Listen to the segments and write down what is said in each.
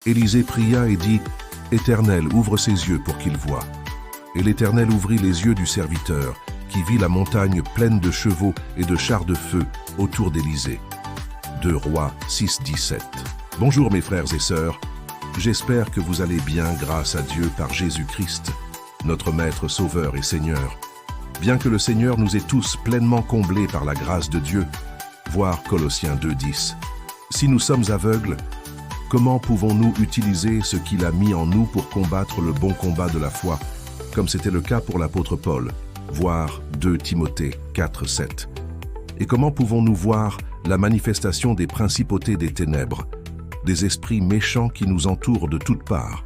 Élisée pria et dit, « Éternel, ouvre ses yeux pour qu'il voie. » Et l'Éternel ouvrit les yeux du serviteur, qui vit la montagne pleine de chevaux et de chars de feu autour d'Élisée. 2 Rois 6, 17. Bonjour mes frères et sœurs, j'espère que vous allez bien grâce à Dieu par Jésus-Christ, notre Maître Sauveur et Seigneur. Bien que le Seigneur nous ait tous pleinement comblés par la grâce de Dieu, voir Colossiens 2, 10. Si nous sommes aveugles, comment pouvons-nous utiliser ce qu'il a mis en nous pour combattre le bon combat de la foi, comme c'était le cas pour l'apôtre Paul, voir 2 Timothée 4, 7. Et comment pouvons-nous voir la manifestation des principautés des ténèbres, des esprits méchants qui nous entourent de toutes parts,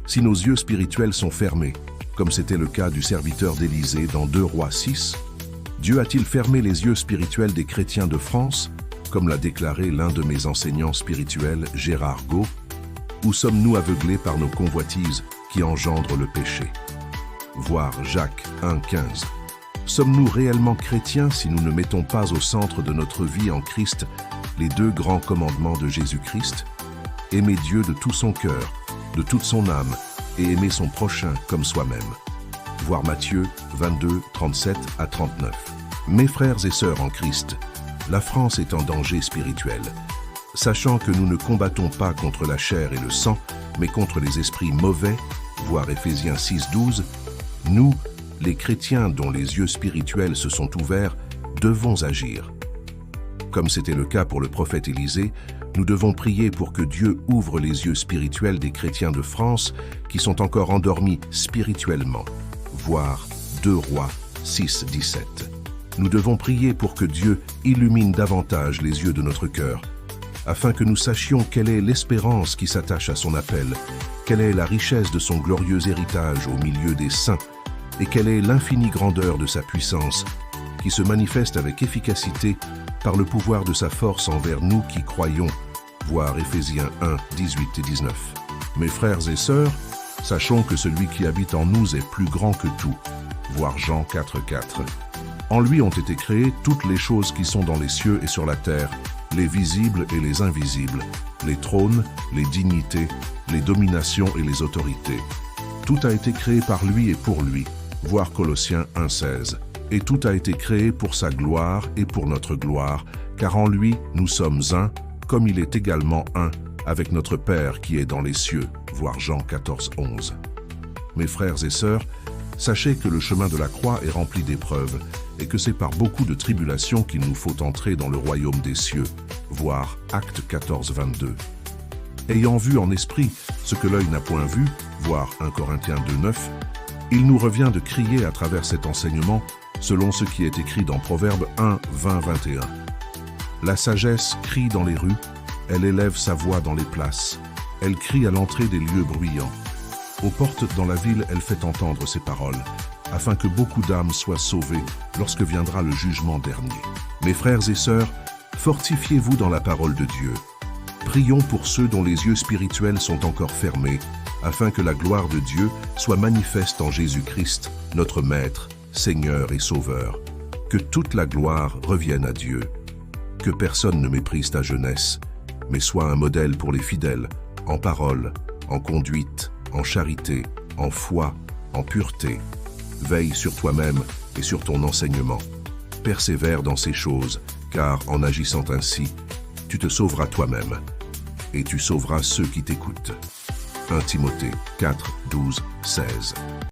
si nos yeux spirituels sont fermés, comme c'était le cas du serviteur d'Élisée dans 2 Rois 6? Dieu a-t-il fermé les yeux spirituels des chrétiens de France, comme l'a déclaré l'un de mes enseignants spirituels, Gérard Gault? Ou sommes-nous aveuglés par nos convoitises qui engendrent le péché? Voir Jacques 1, 15. Sommes-nous réellement chrétiens si nous ne mettons pas au centre de notre vie en Christ les 2 grands commandements de Jésus-Christ? Aimer Dieu de tout son cœur, de toute son âme, et aimer son prochain comme soi-même. Voir Matthieu 22, 37 à 39. Mes frères et sœurs en Christ, la France est en danger spirituel. Sachant que nous ne combattons pas contre la chair et le sang, mais contre les esprits mauvais, voir Éphésiens 6, 12, nous, les chrétiens dont les yeux spirituels se sont ouverts, devons agir. Comme c'était le cas pour le prophète Élisée, nous devons prier pour que Dieu ouvre les yeux spirituels des chrétiens de France qui sont encore endormis spirituellement. Voir 2 Rois 6, 17. Nous devons prier pour que Dieu illumine davantage les yeux de notre cœur, afin que nous sachions quelle est l'espérance qui s'attache à son appel, quelle est la richesse de son glorieux héritage au milieu des saints, et quelle est l'infinie grandeur de sa puissance, qui se manifeste avec efficacité par le pouvoir de sa force envers nous qui croyons, voir Éphésiens 1, 18 et 19. Mes frères et sœurs, sachons que celui qui habite en nous est plus grand que tout, voir Jean 4, 4. En lui ont été créées toutes les choses qui sont dans les cieux et sur la terre, les visibles et les invisibles, les trônes, les dignités, les dominations et les autorités. Tout a été créé par lui et pour lui, voir Colossiens 1, 16. Et tout a été créé pour sa gloire et pour notre gloire, car en lui nous sommes un, comme il est également un, avec notre Père qui est dans les cieux, voir Jean 14, 11. Mes frères et sœurs, sachez que le chemin de la croix est rempli d'épreuves, et que c'est par beaucoup de tribulations qu'il nous faut entrer dans le royaume des cieux, voir Actes 14, 22. Ayant vu en esprit ce que l'œil n'a point vu, voir 1 Corinthiens 2, 9, il nous revient de crier à travers cet enseignement, selon ce qui est écrit dans Proverbes 1, 20, 21. La sagesse crie dans les rues, elle élève sa voix dans les places, elle crie à l'entrée des lieux bruyants. Aux portes dans la ville, elle fait entendre ses paroles, afin que beaucoup d'âmes soient sauvées lorsque viendra le jugement dernier. Mes frères et sœurs, fortifiez-vous dans la parole de Dieu. Prions pour ceux dont les yeux spirituels sont encore fermés, afin que la gloire de Dieu soit manifeste en Jésus-Christ, notre Maître, Seigneur et Sauveur. Que toute la gloire revienne à Dieu. Que personne ne méprise ta jeunesse, mais sois un modèle pour les fidèles, en parole, en conduite, en charité, en foi, en pureté. Veille sur toi-même et sur ton enseignement. Persévère dans ces choses, car en agissant ainsi, tu te sauveras toi-même, et tu sauveras ceux qui t'écoutent. 1 Timothée 4, 12, 16.